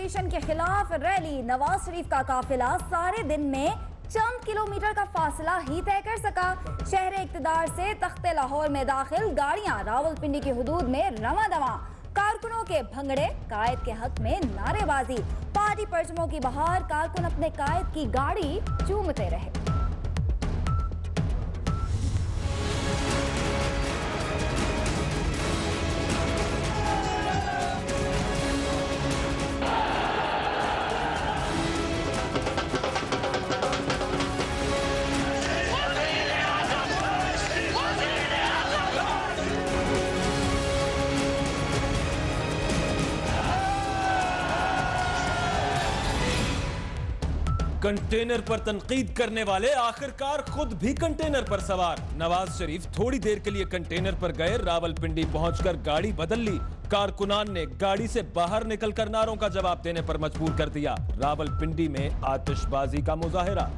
Partition के खिलाफ rally. Nawaz Sharif का काफिला सारे दिन में चंद किलोमीटर का फासला ही तय कर सका। शहर इक्तदार से तख्ते लाहौर में दाखिल गाड़ियां रावलपिंडी की हुदूद में रवां-दवां। कारकुनों के भंगड़े, कायद के हक में नारेबाजी। पार्टी परचमों की बहार, कारकुन अपने कायद की गाड़ी चूमते रहे। कंटेनर पर तनकीद करने वाले आखिरकार खुद भी कंटेनर पर सवार। नवाज शरीफ थोड़ी देर के लिए कंटेनर पर गए, रावलपिंडी पहुंचकर गाड़ी बदल ली। कारकुनान ने गाड़ी से बाहर निकलकर नारों का जवाब देने पर मजबूर कर दिया। रावलपिंडी में आतिशबाजी का मुजाहिरा।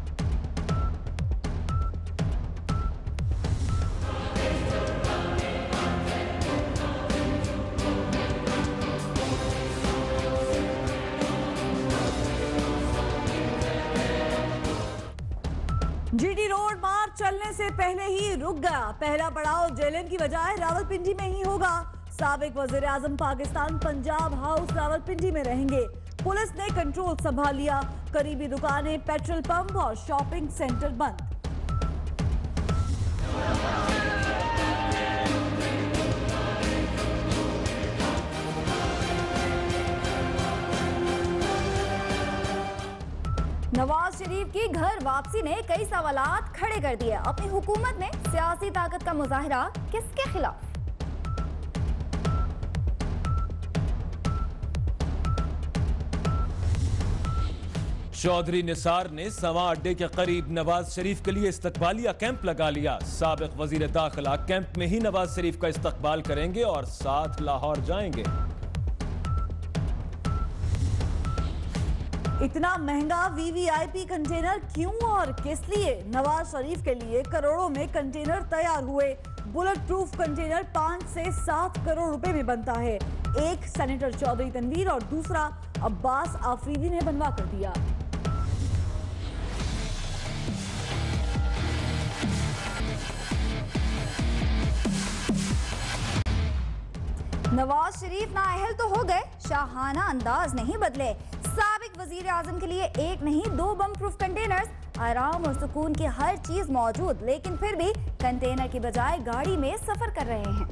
जीटी रोड मार्च चलने से पहले ही रुक गया। पहला पड़ाव जेएलएम की बजाय रावलपिंडी में ही होगा। साबिक वजीर आजम पाकिस्तान पंजाब हाउस रावलपिंडी में रहेंगे। पुलिस ने कंट्रोल संभाल लिया। करीबी दुकानें, पेट्रोल पंप और शॉपिंग सेंटर बंद। नवाज शरीफ की घर वापसी ने कई सवालात खड़े कर दिए। अपनी हुकूमत में सियासी ताकत का मुजाहिरा किसके खिलाफ? चौधरी निसार ने सवा अड्डे के करीब नवाज शरीफ के लिए इस्तकबालिया कैंप लगा लिया। साबिक वजीर दाखिला कैंप में ही नवाज शरीफ का इस्तकबाल करेंगे और साथ लाहौर जाएंगे। इतना महंगा वीवीआईपी कंटेनर क्यों और किस लिए? नवाज शरीफ के लिए करोड़ों में कंटेनर तैयार हुए। बुलेट प्रूफ कंटेनर 5 से 7 करोड़ रुपए में बनता है। एक सेनेटर चौधरी तनवीर और दूसरा अब्बास आफरीदी ने बनवा कर दिया। नवाज शरीफ नाअहल तो हो गए, शाहाना अंदाज नहीं बदले। साबिक वजीर आजम के लिए एक नहीं 2 बम प्रूफ कंटेनर्स। आराम और सुकून की हर चीज मौजूद, लेकिन फिर भी कंटेनर की बजाय गाड़ी में सफर कर रहे हैं।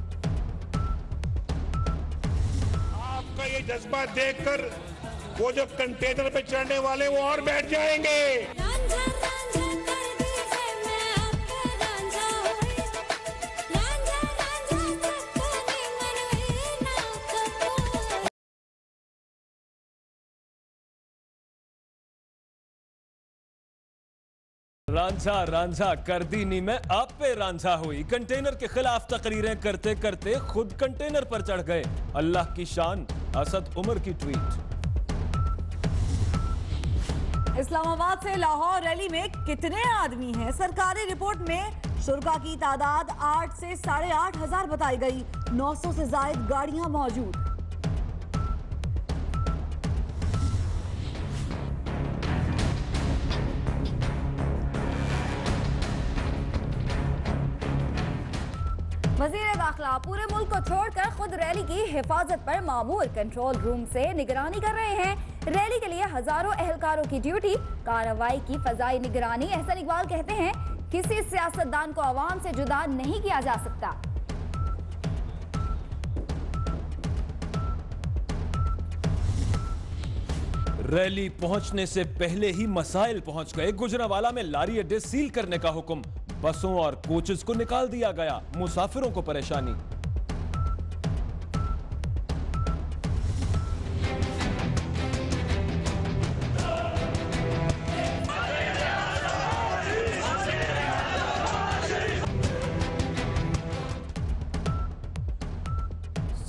आपका ये जज्बा देखकर वो जो कंटेनर पे चढ़ने वाले वो और बैठ जाएंगे। रांझा रांझा कर दी नी मैं आप पे रांझा हुई। कंटेनर के खिलाफ तकरीरें करते करते खुद कंटेनर पर चढ़ गए। अल्लाह की शान, असद उमर की ट्वीट। इस्लामाबाद से लाहौर रैली में कितने आदमी हैं? सरकारी रिपोर्ट में शुरका की तादाद 8 से 8,500 बताई गई। 900 से ज्यादा गाड़ियां मौजूद। वजीर दाखिला पूरे मुल्क को छोड़कर खुद रैली की हिफाजत पर मामूर कंट्रोल रूम से निगरानी कर रहे हैं। रैली के लिए हजारों एहलकारों की ड्यूटी, कार्रवाई की फजाई निगरानी। एहसन इकबाल कहते हैं, किसी सियासतदान को अवाम से जुदा नहीं किया जा सकता। रैली पहुंचने से पहले ही मसाइल पहुंच गए। गुजरांवाला में लारी अड्डे सील करने का हुक्म। बसों और कोचेस को निकाल दिया गया। मुसाफिरों को परेशानी।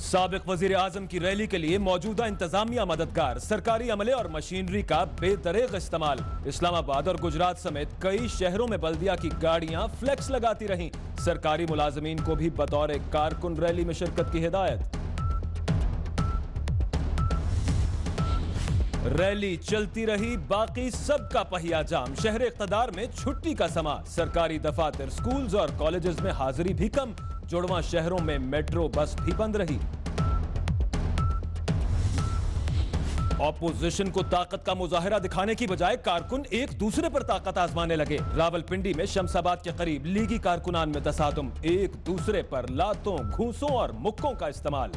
साबिक वजीर आजम की रैली के लिए मौजूदा इंतजामिया मददगार। सरकारी अमले और मशीनरी का बेदरेग इस्तेमाल। इस्लामाबाद और गुजरात समेत कई शहरों में बल्दिया की गाड़ियां फ्लेक्स लगाती रहीं। सरकारी मुलाजमीन को भी बतौर कारकुन रैली में शिरकत की हिदायत। रैली चलती रही, बाकी सबका पहिया जाम। शहर इक़्तिदार में छुट्टी का समा, सरकारी दफातर, स्कूल्स और कॉलेजेस में हाजिरी भी कम। जुड़वां शहरों में मेट्रो बस भी बंद रही। ऑपोजिशन को ताकत का मुजाहिरा दिखाने की बजाय कारकुन एक दूसरे पर ताकत आजमाने लगे। रावलपिंडी में शमशाबाद के करीब लीगी कारकुनान में तसादुम, एक दूसरे पर लातों, घूंसों और मुक्कों का इस्तेमाल।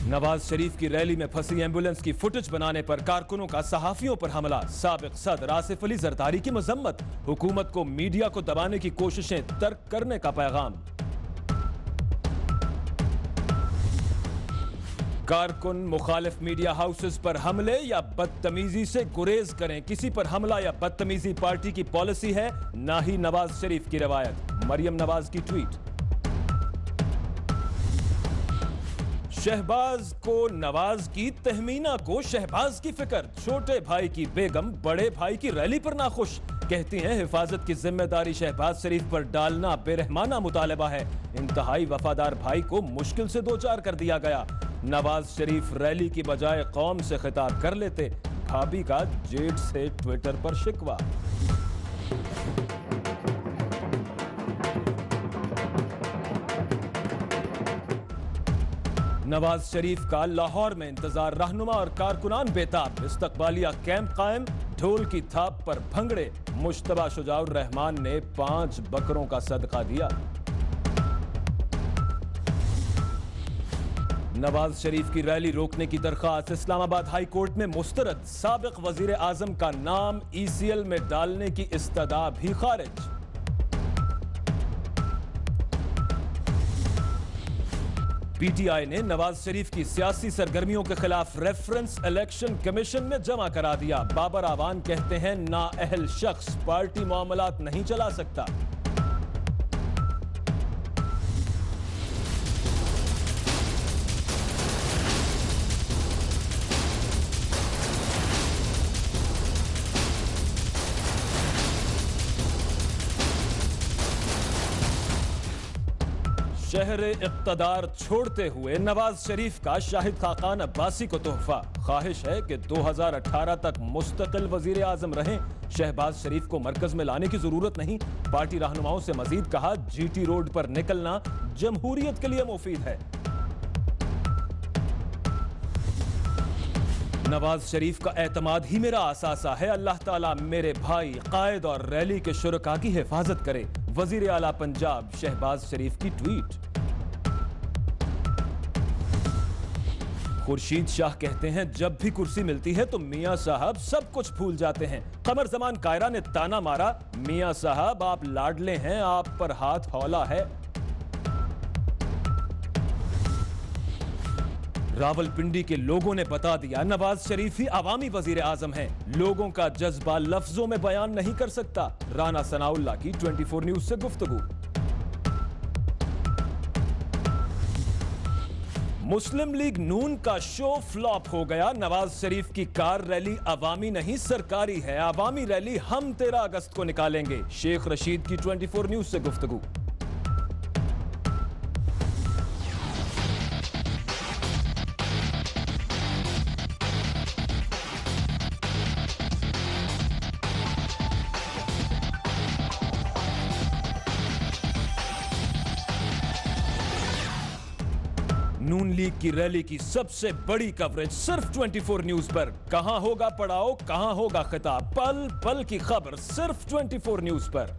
नवाज शरीफ की रैली में फंसी एम्बुलेंस की फुटेज बनाने पर कारकुनों का सहाफियों पर हमला। साबिक सदर आसिफ अली जरदारी की मजम्मत, हुकूमत को मीडिया को दबाने की कोशिशें तर्क करने का पैगाम। कारकुन मुखालिफ मीडिया हाउसेस पर हमले या बदतमीजी से गुरेज करें। किसी पर हमला या बदतमीजी पार्टी की पॉलिसी है, ना ही नवाज शरीफ की रवायत। मरियम नवाज की ट्वीट। शहबाज को नवाज की, तहमीना को शहबाज की फिक्र। छोटे भाई की बेगम बड़े भाई की रैली पर नाखुश, कहती हैं हिफाजत की जिम्मेदारी शहबाज शरीफ पर डालना बेरहमाना मुतालबा है। इंतहाई वफादार भाई को मुश्किल से दो चार कर दिया गया। नवाज शरीफ रैली की बजाय कौम से खिताब कर लेते। भाभी का जेठ से ट्विटर पर शिकवा। नवाज शरीफ का लाहौर में इंतजार, रहनुमा और कारकुनान बेताब। इस्तकबालिया कैंप कायम, ढोल की थाप पर भंगड़े। मुश्तबा शुजाउर रहमान ने 5 बकरों का सदका दिया। नवाज शरीफ की रैली रोकने की दरखास्त इस्लामाबाद हाई कोर्ट में मुस्तरद। साबिक वजीर आजम का नाम ECL में डालने की इस्तदा भी खारिज। PTI ने नवाज शरीफ की सियासी सरगर्मियों के खिलाफ रेफरेंस इलेक्शन कमीशन में जमा करा दिया। बाबर आवान कहते हैं नाअहल शख्स पार्टी मामलात नहीं चला सकता। शहर इक़्तिदार छोड़ते हुए नवाज शरीफ का शाहिद खाकान अब्बासी को तोहफा। ख्वाहिश है कि 2018 तक मुस्तकिल वजीर आजम रहें। शहबाज शरीफ को मरकज में लाने की जरूरत नहीं। पार्टी रहनुमाओं से मजीद कहा, GT रोड पर निकलना जमहूरियत के लिए मुफीद है। नवाज शरीफ का एतमाद ही मेरा असासा है। अल्लाह ताला मेरे भाई, कायद और रैली के शुरका की हिफाजत करे। वजीर आला पंजाब शहबाज शरीफ की ट्वीट। खुर्शीद शाह कहते हैं, जब भी कुर्सी मिलती है तो मियां साहब सब कुछ भूल जाते हैं। कमर जमान कायरा ने ताना मारा, मियां साहब आप लाडले हैं, आप पर हाथ हौला है। रावलपिंडी के लोगों ने बता दिया, नवाज शरीफ ही अवामी वजीर आजम हैं। लोगों का जज्बा लफ्जों में बयान नहीं कर सकता। राना सनाउल्लाह की 24 न्यूज से गुफ्तगू। मुस्लिम लीग नून का शो फ्लॉप हो गया। नवाज शरीफ की कार रैली अवामी नहीं सरकारी है। अवामी रैली हम 13 अगस्त को निकालेंगे। शेख रशीद की 24 न्यूज से गुफ्तगू। नून लीग की रैली की सबसे बड़ी कवरेज सिर्फ 24 न्यूज पर। कहां होगा पड़ाव, कहां होगा खिताब, पल पल की खबर सिर्फ 24 न्यूज पर।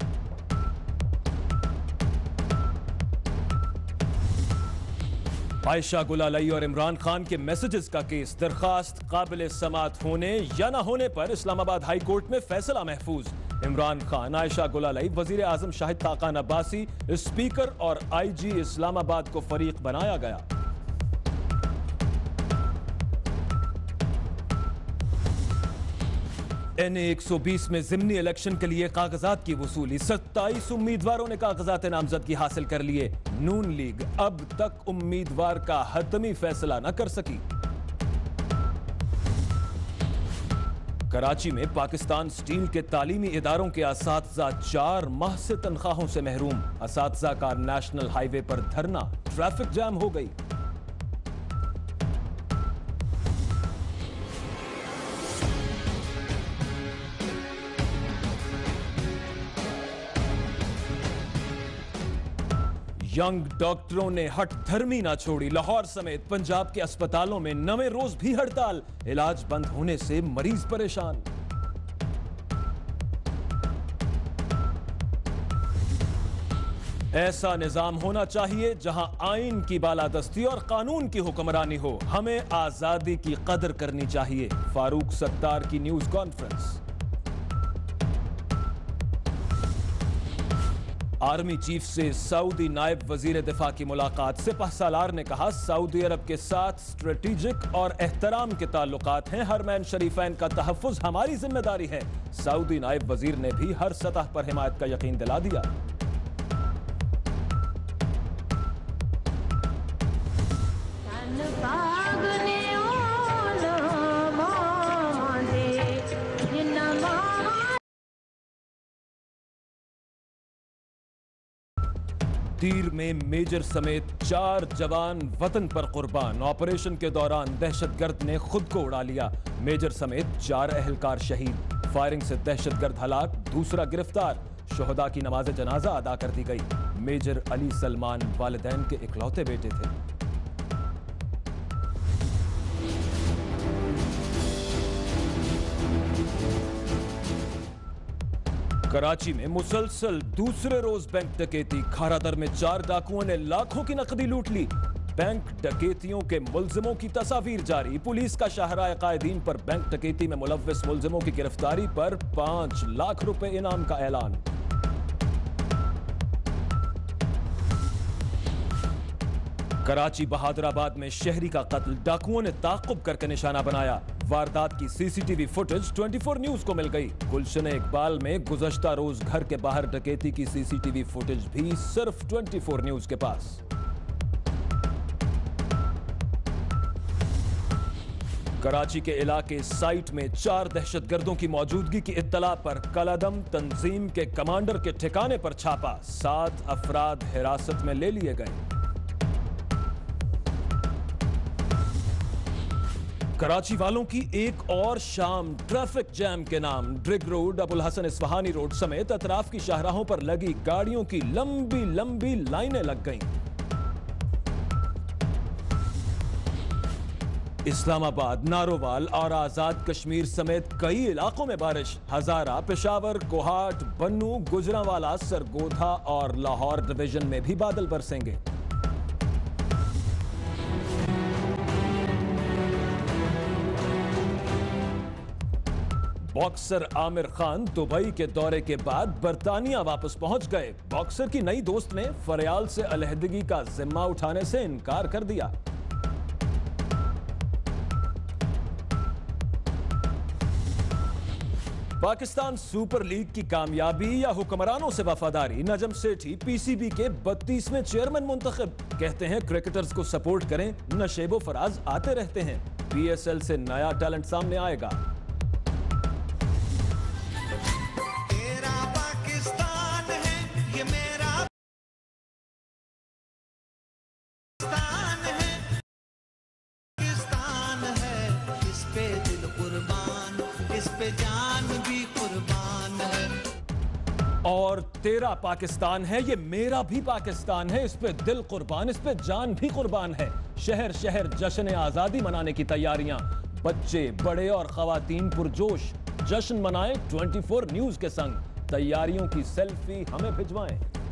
आयशा गुलालई और इमरान खान के मैसेजेस का केस, दरखास्त काबिल समात होने या ना होने पर इस्लामाबाद हाई कोर्ट में फैसला महफूज। इमरान खान, आयशा गुलालई, वजीर आजम शाहिद खाकान अब्बासी, स्पीकर और IG इस्लामाबाद को फरीक बनाया गया। NA 120 में जिमनी इलेक्शन के लिए कागजात की वसूली। 27 उम्मीदवारों ने कागजात नामजदगी हासिल कर लिए। नून लीग अब तक उम्मीदवार का हतमी फैसला न कर सकी। कराची में पाकिस्तान स्टील के तालीमी इदारों के असातिज़ा 4 माह से तनख्वाहों से महरूम। असातिज़ा का नेशनल हाईवे पर धरना, ट्रैफिक जैम हो गई। यंग डॉक्टरों ने हठधर्मी ना छोड़ी। लाहौर समेत पंजाब के अस्पतालों में 9वें रोज भी हड़ताल। इलाज बंद होने से मरीज परेशान। ऐसा निजाम होना चाहिए जहां आइन की बालादस्ती और कानून की हुक्मरानी हो। हमें आजादी की कदर करनी चाहिए। फारूक सत्तार की न्यूज कॉन्फ्रेंस। आर्मी चीफ से सऊदी नायब वजीर दिफा की मुलाकात। सिपहसालार ने कहा, सऊदी अरब के साथ स्ट्रेटेजिक और एहतराम के ताल्लुकात हैं। हरमैन शरीफैन का तहफ्फुज हमारी जिम्मेदारी है। सऊदी नायब वजीर ने भी हर सतह पर हिमायत का यकीन दिला दिया। तीर में मेजर समेत 4 जवान वतन पर कुर्बान। ऑपरेशन के दौरान दहशतगर्द ने खुद को उड़ा लिया। मेजर समेत 4 एहलकार शहीद। फायरिंग से दहशतगर्द हलाक, दूसरा गिरफ्तार। शुहदा की नमाज जनाजा अदा कर दी गई। मेजर अली सलमान वालिदैन के इकलौते बेटे थे। कराची में मुसलसल दूसरे रोज बैंक डकैती। खारादर में 4 डाकुओं ने लाखों की नकदी लूट ली। बैंक डकैतियों के मुलजिमों की तस्वीर जारी। पुलिस का शाहराए कायदीन पर बैंक डकैती में मुलव्विस मुलजिमों की गिरफ्तारी पर 5 लाख रुपए इनाम का ऐलान। कराची बहादुराबाद में शहरी का कत्ल। डाकुओं ने ताक़ुब करके निशाना बनाया। वारदात की सीसीटीवी फुटेज 24 न्यूज को मिल गई। गुलशन इकबाल में गुज़श्ता रोज घर के बाहर डकैती की सीसीटीवी फुटेज भी सिर्फ 24 न्यूज के पास। कराची के इलाके साइट में 4 दहशतगर्दों की मौजूदगी की इत्तला पर कलादम तंजीम के कमांडर के ठिकाने पर छापा। 7 अफराद हिरासत में ले लिए गए। कराची वालों की एक और शाम ट्रैफिक जैम के नाम। ड्रिग रोड, अबुल हसन इस्फहानी रोड समेत अतराफ की शाहराहों पर लगी गाड़ियों की लंबी लंबी लाइनें लग गईं। इस्लामाबाद, नारोवाल और आजाद कश्मीर समेत कई इलाकों में बारिश। हजारा, पेशावर, कोहाट, बन्नू, गुजरांवाला, सरगोधा और लाहौर डिवीजन में भी बादल बरसेंगे। बॉक्सर आमिर खान दुबई के दौरे के बाद बर्तानिया वापस पहुंच गए। बॉक्सर की नई दोस्त ने फरियाल से अलहदगी का जिम्मा उठाने से इनकार कर दिया। पाकिस्तान सुपर लीग की कामयाबी या हुक्मरानों से वफादारी। नजम सेठी पीसीबी के 32वें चेयरमैन मुंतखब। कहते हैं क्रिकेटर्स को सपोर्ट करें, नशेबो फराज आते रहते हैं। पीएसएल से नया टैलेंट सामने आएगा। और तेरा पाकिस्तान है, ये मेरा भी पाकिस्तान है। इस पे दिल कुर्बान, इस पे जान भी कुर्बान है। शहर शहर जश्न आजादी मनाने की तैयारियां। बच्चे, बड़े और खवातीन पुरजोश। जश्न मनाएं 24 न्यूज के संग। तैयारियों की सेल्फी हमें भिजवाएं।